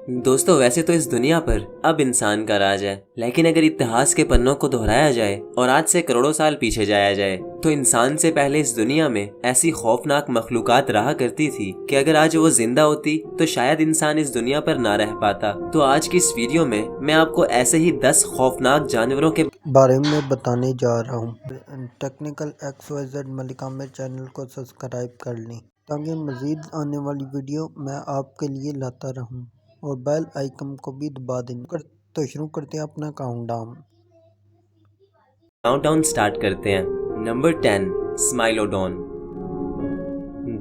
दोस्तों, वैसे तो इस दुनिया पर अब इंसान का राज है, लेकिन अगर इतिहास के पन्नों को दोहराया जाए और आज से करोड़ों साल पीछे जाया जाए तो इंसान से पहले इस दुनिया में ऐसी खौफनाक मखलूकात रहा करती थी कि अगर आज वो जिंदा होती तो शायद इंसान इस दुनिया पर ना रह पाता। तो आज की इस वीडियो में मैं आपको ऐसे ही 10 खौफनाक जानवरों के बारे में बताने जा रहा हूँ। Technical XYZ Malik Aamir channel को सब्सक्राइब कर लें ताकि मज़ीद आने वाली वीडियो मैं आपके लिए लाता रहूँ, और बेल आइकन को भी दबा दें। तो शुरू करते हैं अपना काउंटडाउन स्टार्ट करते हैं। नंबर 10, स्माइलोडोन।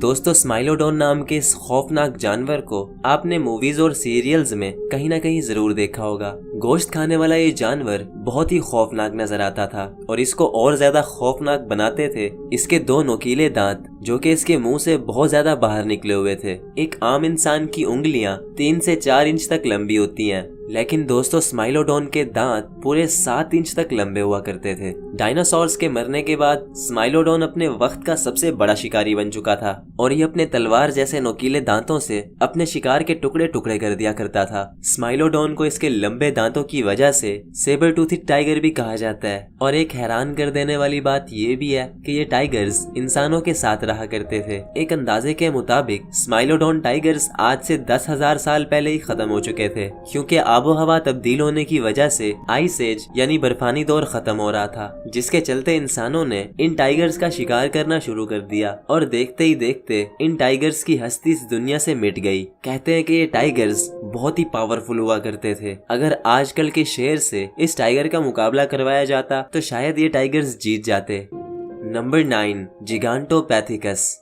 दोस्तों, स्माइलोडोन नाम के इस खौफनाक जानवर को आपने मूवीज और सीरियल्स में कहीं ना कहीं जरूर देखा होगा। गोश्त खाने वाला ये जानवर बहुत ही खौफनाक नजर आता था और इसको और ज्यादा खौफनाक बनाते थे इसके 2 नुकीले दांत जो कि इसके मुंह से बहुत ज्यादा बाहर निकले हुए थे। एक आम इंसान की उंगलियां 3 से 4 इंच तक लंबी होती हैं, लेकिन दोस्तों स्माइलोडोन के दांत पूरे 7 इंच तक लंबे हुआ करते थे। डायनासोर्स के मरने के बाद स्माइलोडोन अपने वक्त का सबसे बड़ा शिकारी बन चुका था और ये अपने तलवार जैसे नुकीले दांतों से अपने शिकार के टुकड़े टुकड़े कर दिया करता था। स्माइलोडोन को इसके लंबे दांतों की वजह से सेबर टूथिड टाइगर भी कहा जाता है। और एक हैरान कर देने वाली बात ये भी है कि ये टाइगर्स इंसानों के साथ रहा करते थे। एक अंदाजे के मुताबिक स्माइलोडोन टाइगर्स आज से 10,000 साल पहले ही खत्म हो चुके थे, क्योंकि आबो हवा तब्दील होने की वजह से आइस एज यानी बर्फानी दौर खत्म हो रहा था, जिसके चलते इंसानों ने इन टाइगर्स का शिकार करना शुरू कर दिया और देखते ही देखते इन टाइगर्स की हस्ती इस दुनिया से मिट गई। कहते हैं कि ये टाइगर्स बहुत ही पावरफुल हुआ करते थे। अगर आजकल के शेर से इस टाइगर का मुकाबला करवाया जाता तो शायद ये टाइगर्स जीत जाते। नंबर 9, जिगांटोपैथिकस।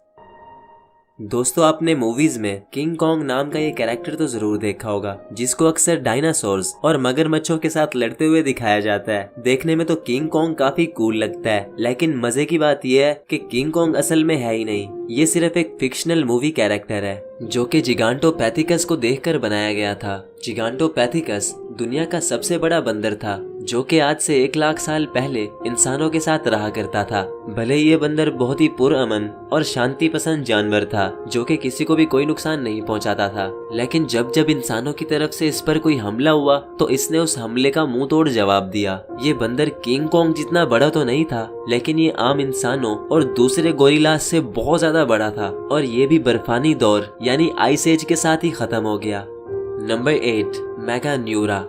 दोस्तों, आपने मूवीज में किंग कॉन्ग नाम का ये कैरेक्टर तो जरूर देखा होगा, जिसको अक्सर डायनासोर्स और मगरमच्छों के साथ लड़ते हुए दिखाया जाता है। देखने में तो किंग कॉन्ग काफी कूल लगता है, लेकिन मजे की बात यह है कि किंग कॉन्ग असल में है ही नहीं, ये सिर्फ एक फिक्शनल मूवी कैरेक्टर है जो कि जिगांटोपैथिकस को देखकर बनाया गया था। जिगांटोपैथिकस दुनिया का सबसे बड़ा बंदर था जो कि आज से 1 लाख साल पहले इंसानों के साथ रहा करता था। भले ही ये बंदर बहुत ही पुरअमन और शांति पसंद जानवर था जो कि किसी को भी कोई नुकसान नहीं पहुंचाता था, लेकिन जब जब इंसानों की तरफ से इस पर कोई हमला हुआ तो इसने उस हमले का मुंह तोड़ जवाब दिया। ये बंदर किंग कॉन्ग जितना बड़ा तो नहीं था, लेकिन ये आम इंसानों और दूसरे गोरिल्लास से बहुत ज्यादा बड़ा था और ये भी बर्फानी दौर यानी आइस एज के साथ ही खत्म हो गया। नंबर 8, मेगान्यूरा।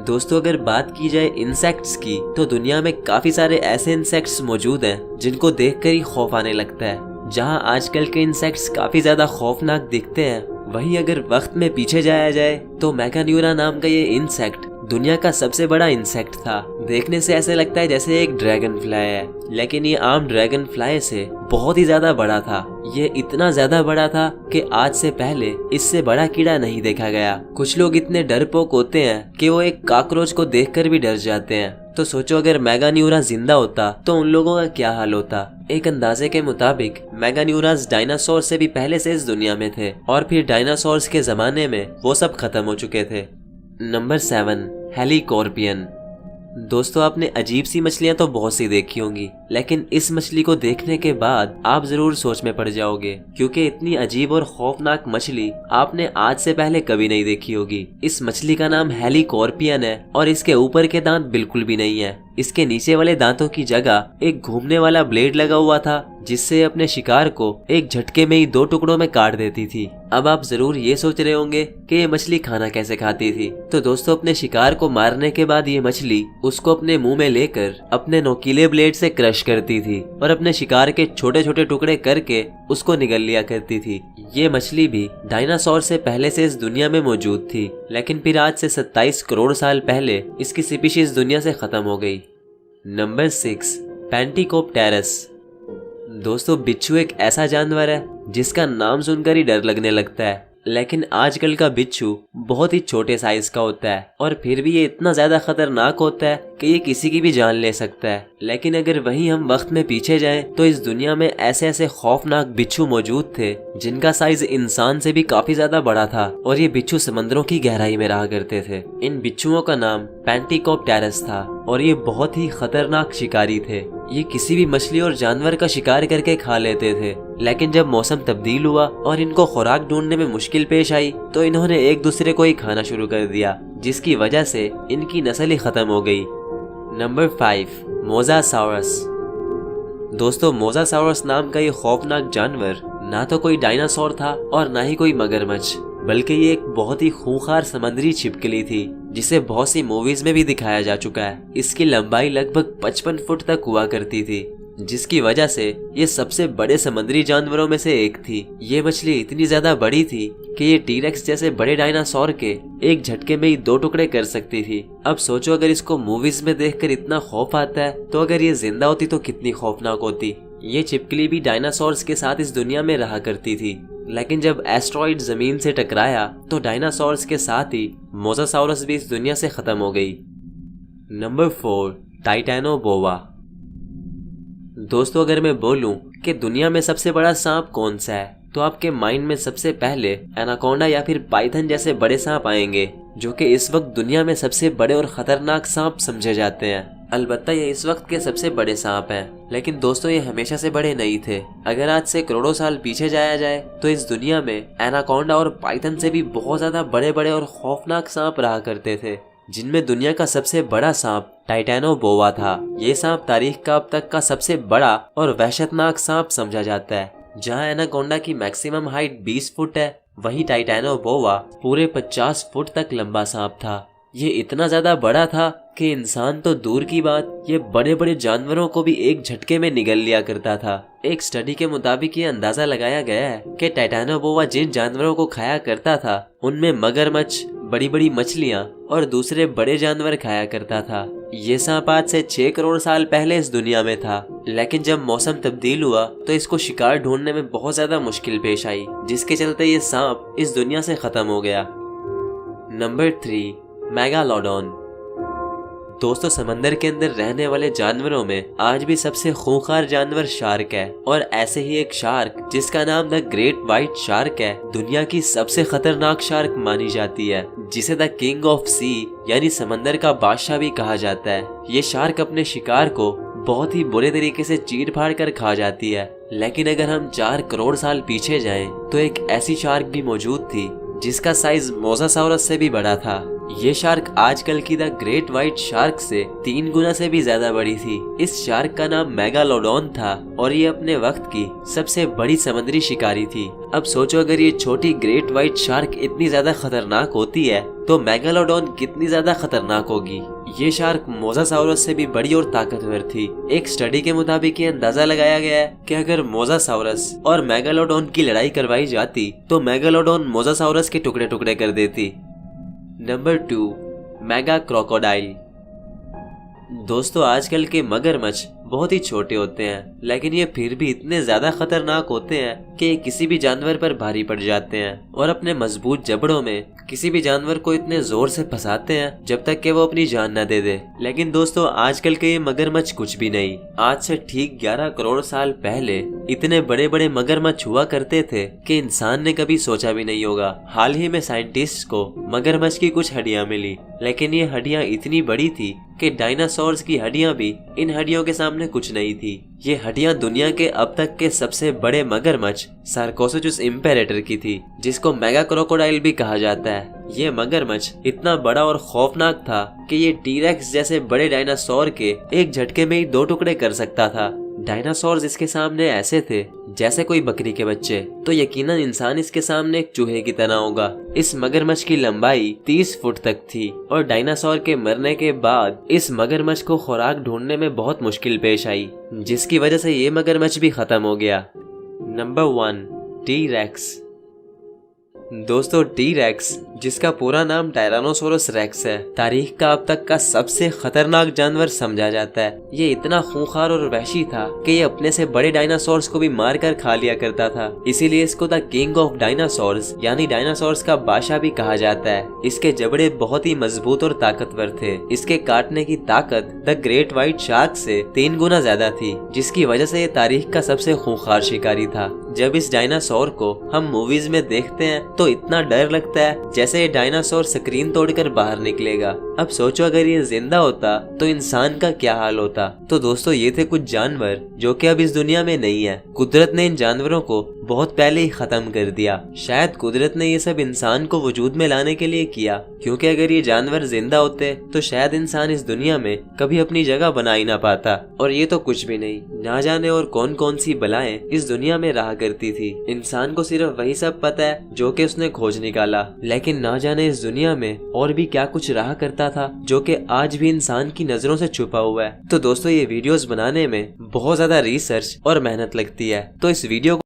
दोस्तों, अगर बात की जाए इंसेक्ट्स की तो दुनिया में काफी सारे ऐसे इंसेक्ट्स मौजूद हैं जिनको देखकर ही खौफ आने लगता है। जहां आजकल के इंसेक्ट्स काफी ज्यादा खौफनाक दिखते हैं, वहीं अगर वक्त में पीछे जाया जाए तो मेगान्यूरा नाम का ये इंसेक्ट दुनिया का सबसे बड़ा इंसेक्ट था। देखने से ऐसे लगता है जैसे एक ड्रैगन फ्लाई है, लेकिन ये आम ड्रैगन फ्लाई से बहुत ही ज्यादा बड़ा था। ये इतना ज्यादा बड़ा था कि आज से पहले इससे बड़ा कीड़ा नहीं देखा गया। कुछ लोग इतने डरपोक होते हैं कि वो एक कॉकरोच को देखकर भी डर जाते हैं। तो सोचो अगर मेगान्यूरा जिंदा होता तो उन लोगों का क्या हाल होता। एक अंदाजे के मुताबिक मेगान्यूरास डायनासोर से भी पहले से इस दुनिया में थे और फिर डायनासोर्स के जमाने में वो सब खत्म हो चुके थे। नंबर 7, हेलीकॉर्पियन। दोस्तों, आपने अजीब सी मछलियां तो बहुत सी देखी होंगी, लेकिन इस मछली को देखने के बाद आप जरूर सोच में पड़ जाओगे, क्योंकि इतनी अजीब और खौफनाक मछली आपने आज से पहले कभी नहीं देखी होगी। इस मछली का नाम हेलीकॉर्पियन है और इसके ऊपर के दांत बिल्कुल भी नहीं है। इसके नीचे वाले दांतों की जगह एक घूमने वाला ब्लेड लगा हुआ था, जिससे अपने शिकार को एक झटके में ही 2 टुकड़ों में काट देती थी। अब आप जरूर ये सोच रहे होंगे कि ये मछली खाना कैसे खाती थी। तो दोस्तों, अपने शिकार को मारने के बाद ये मछली उसको अपने मुंह में लेकर अपने नोकीले ब्लेड से क्रश करती थी और अपने शिकार के छोटे छोटे टुकड़े करके उसको निगल लिया करती थी। ये मछली भी डायनासोर से पहले से इस दुनिया में मौजूद थी, लेकिन फिर आज से 27 करोड़ साल पहले इसकी स्पीशीज दुनिया से खत्म हो गई। नंबर 6, पेंटिकोप्टेरस। दोस्तों, बिच्छू एक ऐसा जानवर है जिसका नाम सुनकर ही डर लगने लगता है, लेकिन आजकल का बिच्छू बहुत ही छोटे साइज का होता है और फिर भी ये इतना ज्यादा खतरनाक होता है कि ये किसी की भी जान ले सकता है। लेकिन अगर वहीं हम वक्त में पीछे जाएं तो इस दुनिया में ऐसे ऐसे खौफनाक बिच्छू मौजूद थे जिनका साइज इंसान से भी काफी ज्यादा बड़ा था और ये बिच्छू समंदरों की गहराई में रहा करते थे। इन बिच्छुओं का नाम पेंटिकोप्टेरस था। और ये बहुत ही खतरनाक शिकारी थे। ये किसी भी मछली और जानवर का शिकार करके खा लेते थे, लेकिन जब मौसम तब्दील हुआ और इनको खुराक ढूंढने में मुश्किल पेश आई तो इन्होंने एक दूसरे को ही खाना शुरू कर दिया, जिसकी वजह से इनकी नस्ल ही खत्म हो गई। नंबर 5, मोसासाउरस। दोस्तों, मोसासाउरस नाम का ये खौफनाक जानवर ना तो कोई डायनासोर था और ना ही कोई मगरमच्छ, बल्कि ये एक बहुत ही खूंखार समुद्री छिपकली थी, जिसे बहुत सी मूवीज में भी दिखाया जा चुका है। इसकी लंबाई लगभग 55 फुट तक हुआ करती थी, जिसकी वजह से ये सबसे बड़े समुद्री जानवरों में से एक थी। ये मछली इतनी ज्यादा बड़ी थी कि ये टीरेक्स जैसे बड़े डायनासोर के एक झटके में ही 2 टुकड़े कर सकती थी। अब सोचो, अगर इसको मूवीज में देखकर इतना खौफ आता है तो अगर ये जिंदा होती तो कितनी खौफनाक होती। ये छिपकली भी डायनासोर्स के साथ इस दुनिया में रहा करती थी, लेकिन जब एस्ट्रॉइड जमीन से टकराया तो डायनासोर्स के साथ ही मोसासाउरस भी इस दुनिया से खत्म हो गई। नंबर 4, टाइटैनोबोआ। दोस्तों, अगर मैं बोलूं कि दुनिया में सबसे बड़ा सांप कौन सा है तो आपके माइंड में सबसे पहले एनाकोंडा या फिर पाइथन जैसे बड़े सांप आएंगे, जो कि इस वक्त दुनिया में सबसे बड़े और खतरनाक सांप समझे जाते हैं। अलबत्ता ये इस वक्त के सबसे बड़े सांप हैं, लेकिन दोस्तों ये हमेशा से बड़े नहीं थे। अगर आज से करोड़ों साल पीछे जाया जाए तो इस दुनिया में एनाकोंडा और पाइथन से भी बहुत ज्यादा बड़े बड़े और खौफनाक सांप रहा करते थे, जिनमें दुनिया का सबसे बड़ा सांप टाइटैनोबोआ था। ये सांप तारीख का अब तक का सबसे बड़ा और वहशतनाक सांप समझा जाता है। जहां एनाकोंडा की मैक्सिमम हाइट 20 फुट है, वहीं टाइटैनोबोआ पूरे 50 फुट तक लंबा सांप था। ये इतना ज्यादा बड़ा था कि इंसान तो दूर की बात, ये बड़े बड़े जानवरों को भी एक झटके में निगल लिया करता था। एक स्टडी के मुताबिक ये अंदाजा लगाया गया है कि टाइटैनोबोआ जिन जानवरों को खाया करता था उनमें मगरमच्छ, बड़ी बड़ी मछलियां और दूसरे बड़े जानवर खाया करता था। ये सांप आज से 6 करोड़ साल पहले इस दुनिया में था, लेकिन जब मौसम तब्दील हुआ तो इसको शिकार ढूंढने में बहुत ज्यादा मुश्किल पेश आई, जिसके चलते ये सांप इस दुनिया से खत्म हो गया। Number 3, megalodon. दोस्तों, समंदर के अंदर रहने वाले जानवरों में आज भी सबसे खूंखार जानवर शार्क है, और ऐसे ही एक शार्क जिसका नाम द ग्रेट व्हाइट शार्क है, दुनिया की सबसे खतरनाक शार्क मानी जाती है, जिसे द किंग ऑफ सी यानी समंदर का बादशाह भी कहा जाता है। ये शार्क अपने शिकार को बहुत ही बुरे तरीके से चीर फाड़ कर खा जाती है, लेकिन अगर हम 4 करोड़ साल पीछे जाएं तो एक ऐसी शार्क भी मौजूद थी जिसका साइज मोसासाउरस से भी बड़ा था। ये शार्क आजकल की द ग्रेट व्हाइट शार्क से 3 गुना से भी ज्यादा बड़ी थी। इस शार्क का नाम मेगालोडॉन था और ये अपने वक्त की सबसे बड़ी समुद्री शिकारी थी। अब सोचो, अगर ये छोटी ग्रेट व्हाइट शार्क इतनी ज्यादा खतरनाक होती है तो मेगालोडॉन कितनी ज्यादा खतरनाक होगी। ये शार्क मोसासाउरस से भी बड़ी और ताकतवर थी। एक स्टडी के मुताबिक ये अंदाजा लगाया गया है कि अगर मोसासाउरस और मेगालोडॉन की लड़ाई करवाई जाती तो मेगालोडॉन मोसासाउरस के टुकड़े टुकड़े कर देती। Number 2, mega crocodile. दोस्तों, आजकल के मगरमच्छ बहुत ही छोटे होते हैं, लेकिन ये फिर भी इतने ज्यादा खतरनाक होते हैं कि किसी भी जानवर पर भारी पड़ जाते हैं और अपने मजबूत जबड़ों में किसी भी जानवर को इतने जोर से फंसाते हैं जब तक कि वो अपनी जान न दे दे। लेकिन दोस्तों, आजकल के ये मगरमच्छ कुछ भी नहीं। आज से ठीक 11 करोड़ साल पहले इतने बड़े बड़े मगरमच्छ हुआ करते थे कि इंसान ने कभी सोचा भी नहीं होगा। हाल ही में साइंटिस्ट को मगरमच्छ की कुछ हड्डियां मिली, लेकिन ये हड्डियां इतनी बड़ी थी कि डायनासोर्स की हड्डियां भी इन हड्डियों के सामने कुछ नहीं थी। ये हड्डियां दुनिया के अब तक के सबसे बड़े मगरमच्छ सार्कोसोचुस इम्पेरेटर की थी, जिसको मेगा क्रोकोडाइल भी कहा जाता है। ये मगरमच्छ इतना बड़ा और खौफनाक था कि ये टीरेक्स जैसे बड़े डायनासोर के एक झटके में ही 2 टुकड़े कर सकता था। डायनासोर इसके सामने ऐसे थे जैसे कोई बकरी के बच्चे, तो यकीनन इंसान इसके सामने एक चूहे की तरह होगा। इस मगरमच्छ की लंबाई 30 फुट तक थी और डायनासोर के मरने के बाद इस मगरमच्छ को खुराक ढूंढने में बहुत मुश्किल पेश आई, जिसकी वजह से ये मगरमच्छ भी खत्म हो गया। Number 1, T-rex. दोस्तों, टी-रेक्स, जिसका पूरा नाम टायरानोसोरस रेक्स है, तारीख का अब तक का सबसे खतरनाक जानवर समझा जाता है। ये इतना खूंखार और वहशी था कि ये अपने से बड़े डायनासोर्स को भी मारकर खा लिया करता था। इसीलिए इसको द किंग ऑफ डायनासोर्स यानी डायनासोर्स का बादशाह भी कहा जाता है। इसके जबड़े बहुत ही मजबूत और ताकतवर थे। इसके काटने की ताकत द ग्रेट व्हाइट शार्क से 3 गुना ज्यादा थी, जिसकी वजह से ये तारीख का सबसे खूंखार शिकारी था। जब इस डायनासोर को हम मूवीज में देखते हैं तो इतना डर लगता है जैसे ये डायनासोर स्क्रीन तोड़कर बाहर निकलेगा। अब सोचो अगर ये जिंदा होता तो इंसान का क्या हाल होता। तो दोस्तों ये थे कुछ जानवर जो कि अब इस दुनिया में नहीं है। कुदरत ने इन जानवरों को बहुत पहले ही खत्म कर दिया। शायद कुदरत ने ये सब इंसान को वजूद में लाने के लिए किया, क्योंकि अगर ये जानवर जिंदा होते तो शायद इंसान इस दुनिया में कभी अपनी जगह बना ही ना पाता। और ये तो कुछ भी नहीं, ना जाने और कौन कौन सी बलाएं इस दुनिया में रहा करती थी। इंसान को सिर्फ वही सब पता है जो कि उसने खोज निकाला, लेकिन ना जाने इस दुनिया में और भी क्या कुछ रहा करता था जो कि आज भी इंसान की नजरों से छुपा हुआ है। तो दोस्तों ये वीडियोस बनाने में बहुत ज्यादा रिसर्च और मेहनत लगती है, तो इस वीडियो